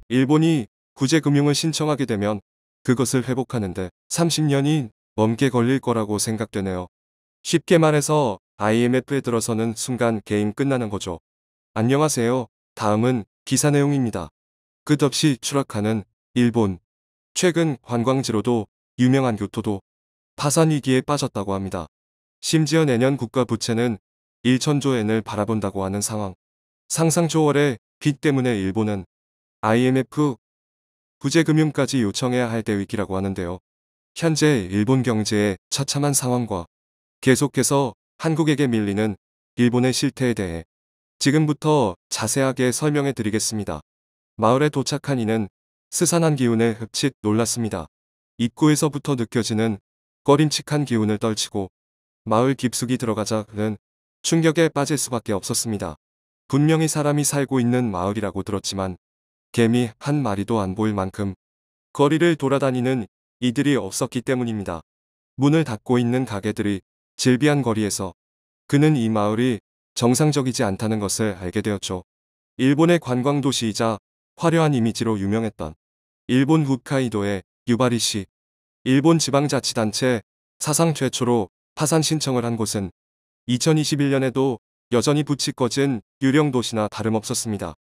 일본이 구제금융을 신청하게 되면 그것을 회복하는데 30년이 넘게 걸릴 거라고 생각되네요. 쉽게 말해서 IMF에 들어서는 순간 게임 끝나는 거죠. 안녕하세요. 다음은 기사 내용입니다. 끝없이 추락하는 일본. 최근 관광지로도 유명한 교토도 파산 위기에 빠졌다고 합니다. 심지어 내년 국가 부채는 1천조 엔을 바라본다고 하는 상황. 상상 초월의 빚 때문에 일본은 IMF 구제금융까지 요청해야 할 대위기라고 하는데요. 현재 일본 경제의 처참한 상황과 계속해서 한국에게 밀리는 일본의 실태에 대해 지금부터 자세하게 설명해 드리겠습니다. 마을에 도착한 이는 스산한 기운에 흡칫 놀랐습니다. 입구에서부터 느껴지는 꺼림칙한 기운을 떨치고 마을 깊숙이 들어가자 그는 충격에 빠질 수밖에 없었습니다. 분명히 사람이 살고 있는 마을이라고 들었지만 개미 한 마리도 안 보일 만큼 거리를 돌아다니는 이들이 없었기 때문입니다. 문을 닫고 있는 가게들이 질비한 거리에서 그는 이 마을이 정상적이지 않다는 것을 알게 되었죠. 일본의 관광도시이자 화려한 이미지로 유명했던 일본 홋카이도의 유바리시, 일본 지방자치단체 사상 최초로 파산 신청을 한 곳은 2021년에도 여전히 붓이 꺼진 유령 도시나 다름없었습니다.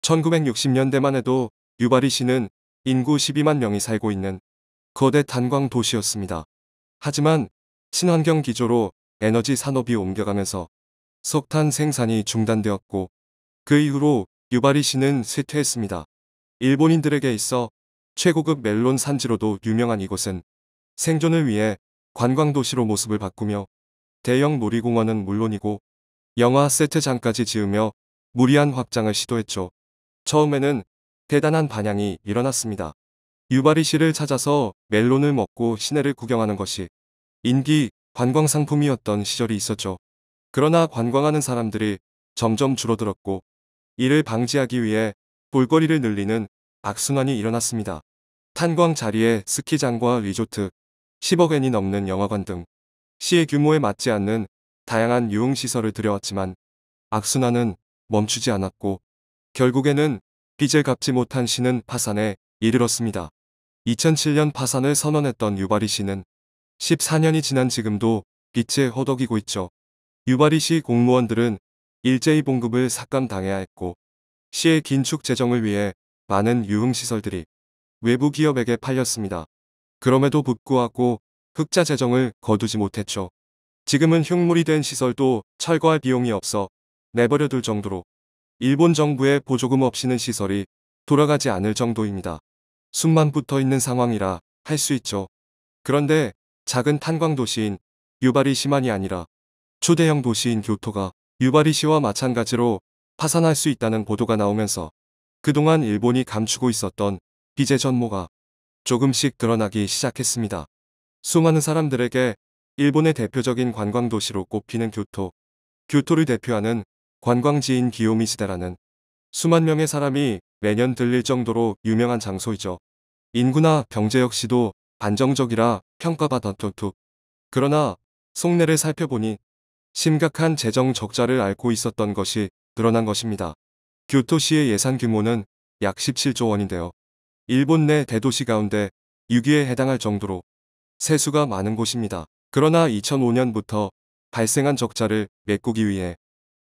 1960년대만 해도 유바리시는 인구 12만 명이 살고 있는 거대 탄광 도시였습니다. 하지만 친환경 기조로 에너지 산업이 옮겨가면서 석탄 생산이 중단되었고 그 이후로 유바리시는 쇠퇴했습니다. 일본인들에게 있어 최고급 멜론 산지로도 유명한 이곳은 생존을 위해 관광도시로 모습을 바꾸며 대형 놀이공원은 물론이고 영화 세트장까지 지으며 무리한 확장을 시도했죠. 처음에는 대단한 반향이 일어났습니다. 유바리시를 찾아서 멜론을 먹고 시내를 구경하는 것이 인기 관광 상품이었던 시절이 있었죠. 그러나 관광하는 사람들이 점점 줄어들었고 이를 방지하기 위해 볼거리를 늘리는 악순환이 일어났습니다. 탄광 자리에 스키장과 리조트, 10억 엔이 넘는 영화관 등 시의 규모에 맞지 않는 다양한 유흥시설을 들여왔지만 악순환은 멈추지 않았고 결국에는 빚을 갚지 못한 시는 파산에 이르렀습니다. 2007년 파산을 선언했던 유바리시는 14년이 지난 지금도 빚에 허덕이고 있죠. 유바리시 공무원들은 일제히 봉급을 삭감당해야 했고 시의 긴축 재정을 위해 많은 유흥시설들이 외부 기업에게 팔렸습니다. 그럼에도 불구하고 흑자 재정을 거두지 못했죠. 지금은 흉물이 된 시설도 철거할 비용이 없어 내버려둘 정도로 일본 정부의 보조금 없이는 시설이 돌아가지 않을 정도입니다. 숨만 붙어 있는 상황이라 할 수 있죠. 그런데 작은 탄광 도시인 유바리시만이 아니라 초대형 도시인 교토가 유바리시와 마찬가지로 파산할 수 있다는 보도가 나오면서 그동안 일본이 감추고 있었던 빚의 전모가 조금씩 드러나기 시작했습니다. 수많은 사람들에게 일본의 대표적인 관광도시로 꼽히는 교토. 교토를 대표하는 관광지인 기요미시다라는 수만 명의 사람이 매년 들릴 정도로 유명한 장소이죠. 인구나 경제 역시도 안정적이라 평가받았던 교토. 그러나 속내를 살펴보니 심각한 재정 적자를 앓고 있었던 것이 드러난 것입니다. 교토시의 예산 규모는 약 17조 원인데요. 일본 내 대도시 가운데 6위에 해당할 정도로 세수가 많은 곳입니다. 그러나 2005년부터 발생한 적자를 메꾸기 위해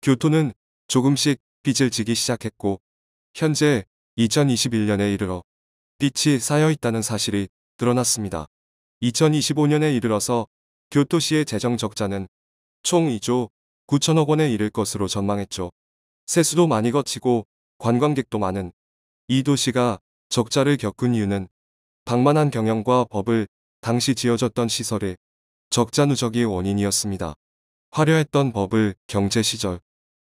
교토는 조금씩 빚을 지기 시작했고 현재 2021년에 이르러 빚이 쌓여 있다는 사실이 드러났습니다. 2025년에 이르러서 교토시의 재정 적자는 총 2조 9천억 원에 이를 것으로 전망했죠. 세수도 많이 거치고 관광객도 많은 이 도시가 적자를 겪은 이유는 방만한 경영과 법을 당시 지어졌던 시설의 적자 누적이 원인이었습니다. 화려했던 버블 경제 시절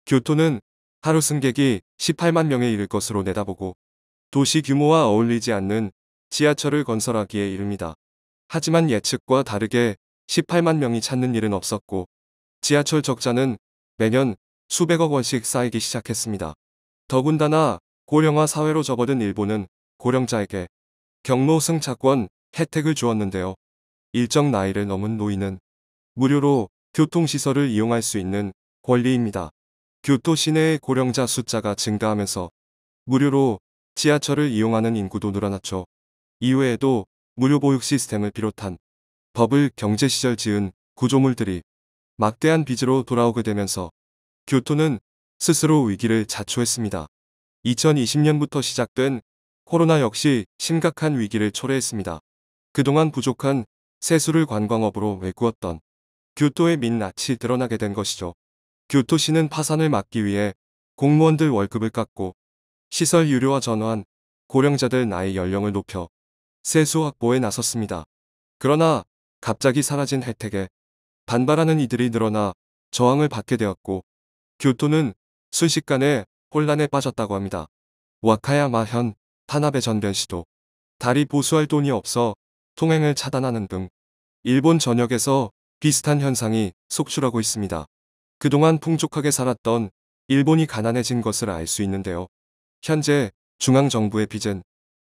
교토는 하루 승객이 18만 명에 이를 것으로 내다보고 도시 규모와 어울리지 않는 지하철을 건설하기에 이릅니다. 하지만 예측과 다르게 18만 명이 찾는 일은 없었고 지하철 적자는 매년 수백억 원씩 쌓이기 시작했습니다. 더군다나 고령화 사회로 접어든 일본은 고령자에게 경로 승차권 혜택을 주었는데요. 일정 나이를 넘은 노인은 무료로 교통시설을 이용할 수 있는 권리입니다. 교토 시내의 고령자 숫자가 증가하면서 무료로 지하철을 이용하는 인구도 늘어났죠. 이외에도 무료 보육 시스템을 비롯한 버블 경제 시절 지은 구조물들이 막대한 빚으로 돌아오게 되면서 교토는 스스로 위기를 자초했습니다. 2020년부터 시작된 코로나 역시 심각한 위기를 초래했습니다. 그동안 부족한 세수를 관광업으로 메꾸었던 교토의 민낯이 드러나게 된 것이죠. 교토시는 파산을 막기 위해 공무원들 월급을 깎고 시설 유료화 전환, 고령자들 나이 연령을 높여 세수 확보에 나섰습니다. 그러나 갑자기 사라진 혜택에 반발하는 이들이 늘어나 저항을 받게 되었고 교토는 순식간에 혼란에 빠졌다고 합니다. 와카야마 현 타나베 전변시도 다리 보수할 돈이 없어 통행을 차단하는 등 일본 전역에서 비슷한 현상이 속출하고 있습니다. 그동안 풍족하게 살았던 일본이 가난해진 것을 알 수 있는데요. 현재 중앙정부의 빚은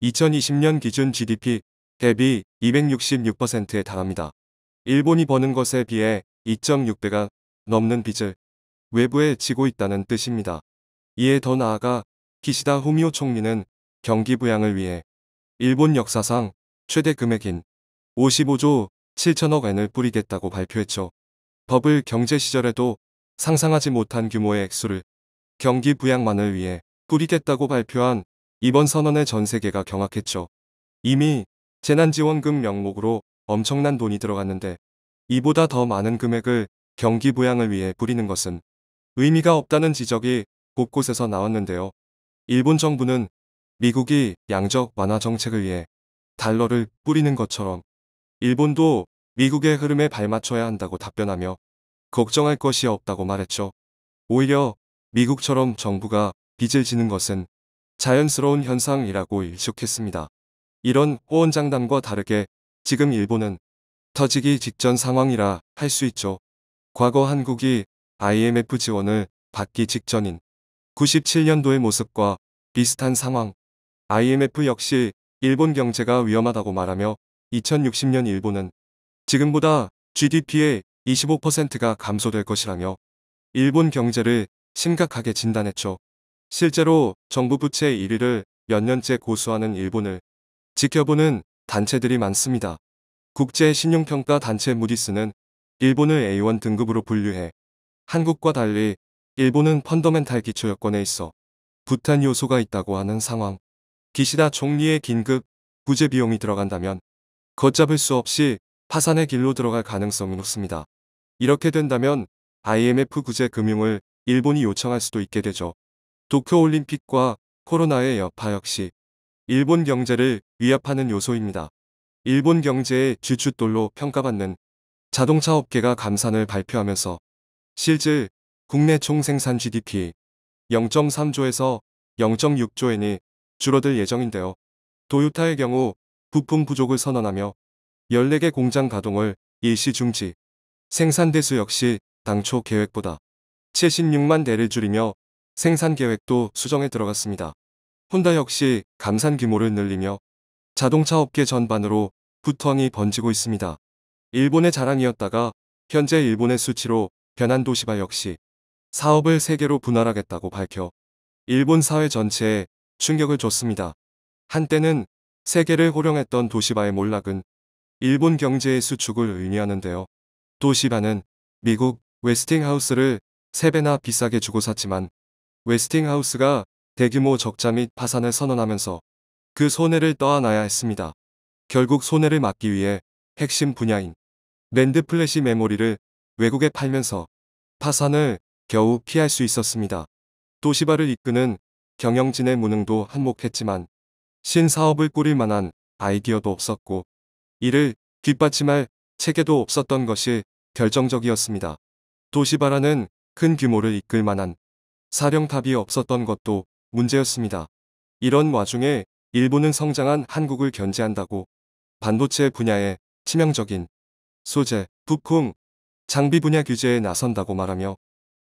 2020년 기준 GDP 대비 266%에 달합니다. 일본이 버는 것에 비해 2.6배가 넘는 빚을 외부에 지고 있다는 뜻입니다. 이에 더 나아가 기시다 후미오 총리는 경기 부양을 위해 일본 역사상 최대 금액인 55조 7천억 엔을 뿌리겠다고 발표했죠. 버블 경제 시절에도 상상하지 못한 규모의 액수를 경기 부양만을 위해 뿌리겠다고 발표한 이번 선언에 전 세계가 경악했죠. 이미 재난지원금 명목으로 엄청난 돈이 들어갔는데 이보다 더 많은 금액을 경기 부양을 위해 뿌리는 것은 의미가 없다는 지적이 곳곳에서 나왔는데요. 일본 정부는 미국이 양적 완화 정책을 위해 달러를 뿌리는 것처럼 일본도 미국의 흐름에 발맞춰야 한다고 답변하며 걱정할 것이 없다고 말했죠. 오히려 미국처럼 정부가 빚을 지는 것은 자연스러운 현상이라고 일축했습니다. 이런 호언장담과 다르게 지금 일본은 터지기 직전 상황이라 할 수 있죠. 과거 한국이 IMF 지원을 받기 직전인 97년도의 모습과 비슷한 상황. IMF 역시 일본 경제가 위험하다고 말하며 2060년 일본은 지금보다 GDP의 25%가 감소될 것이라며 일본 경제를 심각하게 진단했죠. 실제로 정부 부채 1위를 몇 년째 고수하는 일본을 지켜보는 단체들이 많습니다. 국제 신용평가 단체 무디스는 일본을 A1 등급으로 분류해 한국과 달리 일본은 펀더멘탈 기초 여건에 있어 부탄 요소가 있다고 하는 상황. 기시다 총리의 긴급 구제 비용이 들어간다면 걷잡을 수 없이 파산의 길로 들어갈 가능성이 높습니다. 이렇게 된다면 IMF 구제 금융을 일본이 요청할 수도 있게 되죠. 도쿄올림픽과 코로나의 여파 역시 일본 경제를 위압하는 요소입니다. 일본 경제의 주춧돌로 평가받는 자동차 업계가 감산을 발표하면서 실질 국내 총생산 GDP 0.3조에서 0.6조 엔이 줄어들 예정인데요. 도요타의 경우 부품 부족을 선언하며 14개 공장 가동을 일시 중지. 생산 대수 역시 당초 계획보다 76만 대를 줄이며 생산 계획도 수정에 들어갔습니다. 혼다 역시 감산 규모를 늘리며 자동차 업계 전반으로 부토항이 번지고 있습니다. 일본의 자랑이었다가 현재 일본의 수치로 변한 도시바 역시 사업을 3개로 분할하겠다고 밝혀 일본 사회 전체에 충격을 줬습니다. 한때는 세계를 호령했던 도시바의 몰락은 일본 경제의 수축을 의미하는데요. 도시바는 미국 웨스팅하우스를 3배나 비싸게 주고 샀지만 웨스팅하우스가 대규모 적자 및 파산을 선언하면서 그 손해를 떠안아야 했습니다. 결국 손해를 막기 위해 핵심 분야인 랜드 플래시 메모리를 외국에 팔면서 파산을 겨우 피할 수 있었습니다. 도시바를 이끄는 경영진의 무능도 한몫했지만 신사업을 꾸릴 만한 아이디어도 없었고 이를 뒷받침할 체계도 없었던 것이 결정적이었습니다. 도시바라는 큰 규모를 이끌 만한 사령탑이 없었던 것도 문제였습니다. 이런 와중에 일본은 성장한 한국을 견제한다고 반도체 분야에 치명적인 소재, 부품, 장비 분야 규제에 나선다고 말하며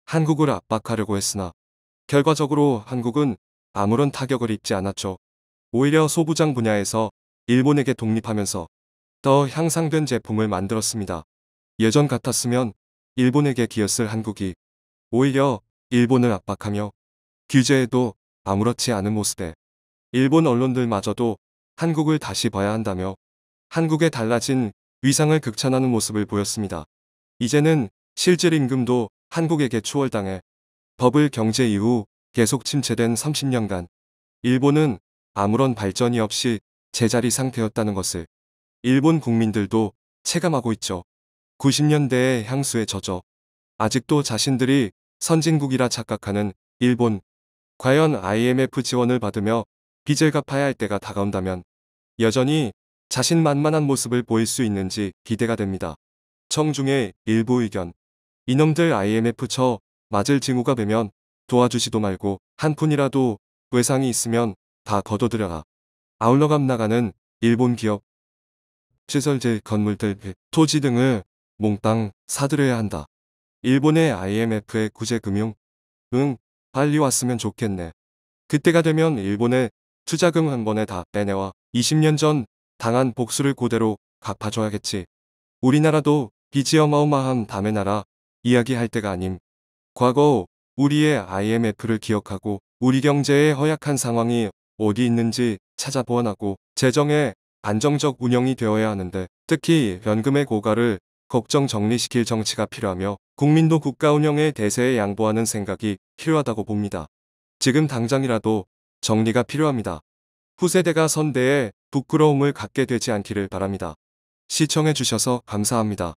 한국을 압박하려고 했으나 결과적으로 한국은 아무런 타격을 입지 않았죠. 오히려 소부장 분야에서 일본에게 독립하면서 더 향상된 제품을 만들었습니다. 예전 같았으면 일본에게 기었을 한국이 오히려 일본을 압박하며 규제해도 아무렇지 않은 모습에 일본 언론들마저도 한국을 다시 봐야 한다며 한국의 달라진 위상을 극찬하는 모습을 보였습니다. 이제는 실질 임금도 한국에게 추월당해 버블 경제 이후 계속 침체된 30년간 일본은 아무런 발전이 없이 제자리 상태였다는 것을 일본 국민들도 체감하고 있죠. 90년대의 향수에 젖어 아직도 자신들이 선진국이라 착각하는 일본. 과연 IMF 지원을 받으며 빚을 갚아야 할 때가 다가온다면 여전히 자신만만한 모습을 보일 수 있는지 기대가 됩니다. 청중의 일부 의견. 이놈들 IMF 쳐 맞을 징후가 되면 도와주지도 말고 한 푼이라도 외상이 있으면 다 거둬들여라. 아울러감 나가는 일본 기업. 시설재 건물들, 토지 등을 몽땅 사들여야 한다. 일본의 IMF의 구제금융. 빨리 왔으면 좋겠네. 그때가 되면 일본의 투자금 한 번에 다 빼내와 20년 전 당한 복수를 그대로 갚아줘야겠지. 우리나라도 빚이 어마어마한 남의 나라 이야기할 때가 아님. 과거 우리의 IMF를 기억하고 우리 경제의 허약한 상황이 어디 있는지 찾아보완하고 재정의 안정적 운영이 되어야 하는데 특히 연금의 고갈을 걱정 정리시킬 정치가 필요하며 국민도 국가 운영의 대세에 양보하는 생각이 필요하다고 봅니다. 지금 당장이라도 정리가 필요합니다. 후세대가 선대에 부끄러움을 갖게 되지 않기를 바랍니다. 시청해주셔서 감사합니다.